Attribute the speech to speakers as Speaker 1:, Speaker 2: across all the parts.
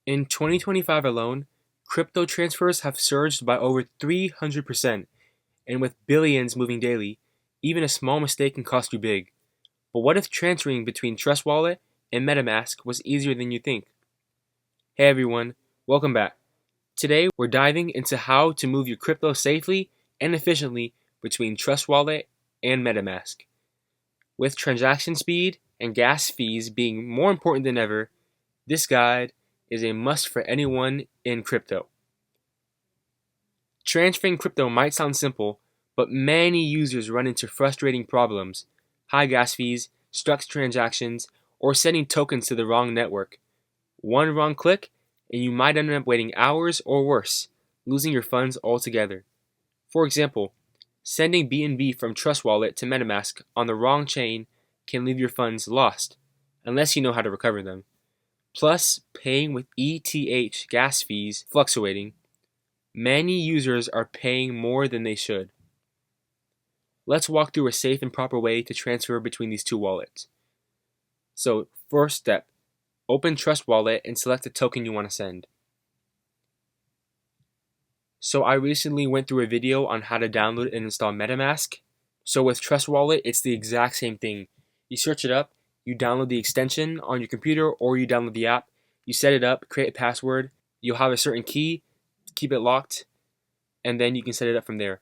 Speaker 1: In 2025 alone, crypto transfers have surged by over 300%, and with billions moving daily, even a small mistake can cost you big. But what if transferring between Trust Wallet and MetaMask was easier than you think? Hey everyone, welcome back. Today we're diving into how to move your crypto safely and efficiently between Trust Wallet and MetaMask. With transaction speed and gas fees being more important than ever, this guide is a must for anyone in crypto. Transferring crypto might sound simple, but many users run into frustrating problems: high gas fees, stuck transactions, or sending tokens to the wrong network. One wrong click, and you might end up waiting hours or worse, losing your funds altogether. For example, sending BNB from Trust Wallet to MetaMask on the wrong chain can leave your funds lost, unless you know how to recover them. Plus, paying with ETH gas fees fluctuating, many users are paying more than they should. Let's walk through a safe and proper way to transfer between these two wallets. So, first step, open Trust Wallet and select the token you want to send. So I recently went through a video on how to download and install MetaMask. So with Trust Wallet, it's the exact same thing. You search it up, you download the extension on your computer or you download the app, you set it up, create a password, you'll have a certain key, keep it locked, and then you can set it up from there.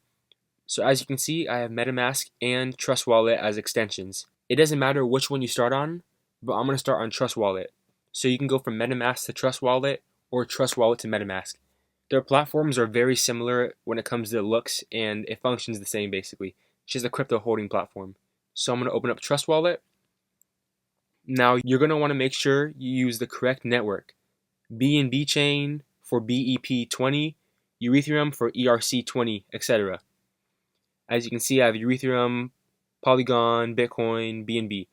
Speaker 1: So as you can see, I have MetaMask and Trust Wallet as extensions. It doesn't matter which one you start on, but I'm going to start on Trust Wallet. So you can go from MetaMask to Trust Wallet or Trust Wallet to MetaMask. Their platforms are very similar when it comes to looks, and it functions the same basically. It's just a crypto holding platform. So I'm going to open up Trust Wallet. Now you're going to want to make sure you use the correct network. BNB chain for BEP20, Ethereum for ERC20, etc. As you can see, I have Ethereum, Polygon, Bitcoin, BNB.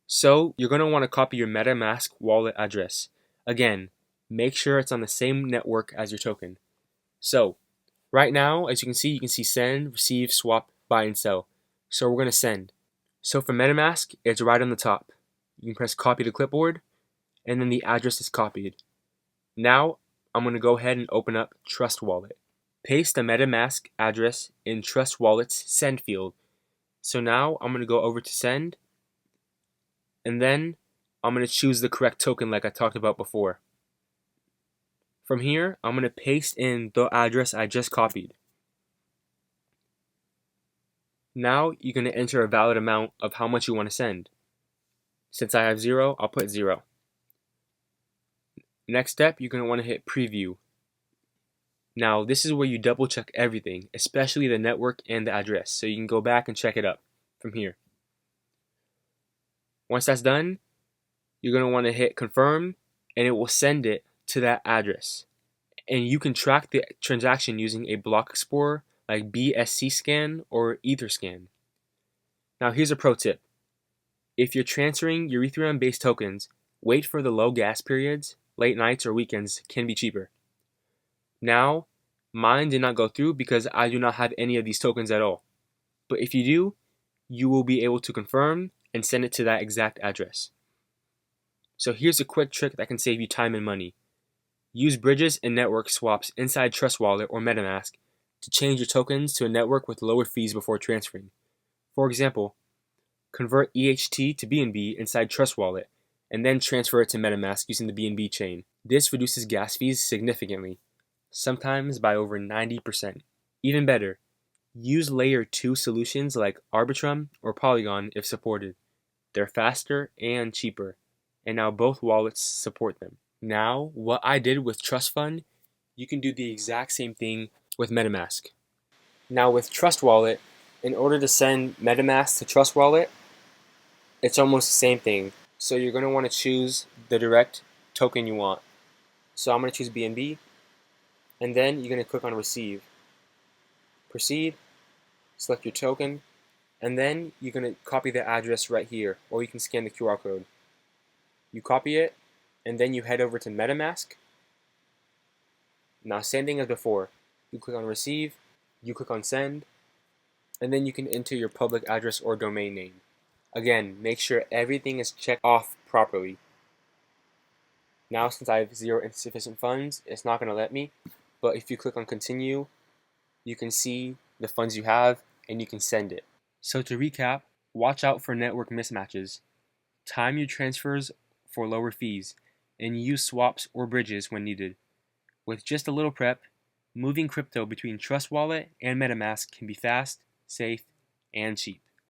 Speaker 1: So you're going to want to copy your MetaMask wallet address. Again, make sure it's on the same network as your token. So right now, as you can see send, receive, swap, buy, and sell. So we're going to send. So for MetaMask, it's right on the top. You can press copy to clipboard, and then the address is copied. Now I'm going to go ahead and open up Trust Wallet. Paste the MetaMask address in Trust Wallet's send field. So now I'm going to go over to send, and then I'm going to choose the correct token like I talked about before. From here, I'm going to paste in the address I just copied. Now you're going to enter a valid amount of how much you want to send. Since I have 0, I'll put 0. Next step, you're going to want to hit preview. Now this is where you double check everything, especially the network and the address, so you can go back and check it up from here. Once that's done, you're going to want to hit confirm, and it will send it to that address. And you can track the transaction using a block explorer like BSC scan or Etherscan. Now here's a pro tip. If you're transferring your Ethereum based tokens, wait for the low gas periods. Late nights or weekends can be cheaper. Now, mine did not go through because I do not have any of these tokens at all. But if you do, you will be able to confirm and send it to that exact address. So here's a quick trick that can save you time and money. Use bridges and network swaps inside Trust Wallet or MetaMask to change your tokens to a network with lower fees before transferring. For example, convert EHT to BNB inside Trust Wallet and then transfer it to MetaMask using the BNB chain. This reduces gas fees significantly, sometimes by over 90%. Even better, use layer 2 solutions like Arbitrum or Polygon if supported. They're faster and cheaper, and now both wallets support them. Now, what I did with Trust Fund, you can do the exact same thing with MetaMask. Now with Trust Wallet, in order to send MetaMask to Trust Wallet, it's almost the same thing. So you're going to want to choose the direct token you want. So I'm going to choose BNB, and then you're going to click on receive. Proceed, select your token, and then you're going to copy the address right here, or you can scan the QR code. You copy it, and then you head over to MetaMask. Now same thing as before. You click on receive, you click on send, and then you can enter your public address or domain name. Again, make sure everything is checked off properly. Now since I have zero insufficient funds, it's not going to let me. But if you click on continue, you can see the funds you have and you can send it. So to recap, watch out for network mismatches, time your transfers for lower fees, and use swaps or bridges when needed. With just a little prep, moving crypto between Trust Wallet and MetaMask can be fast, safe, and cheap.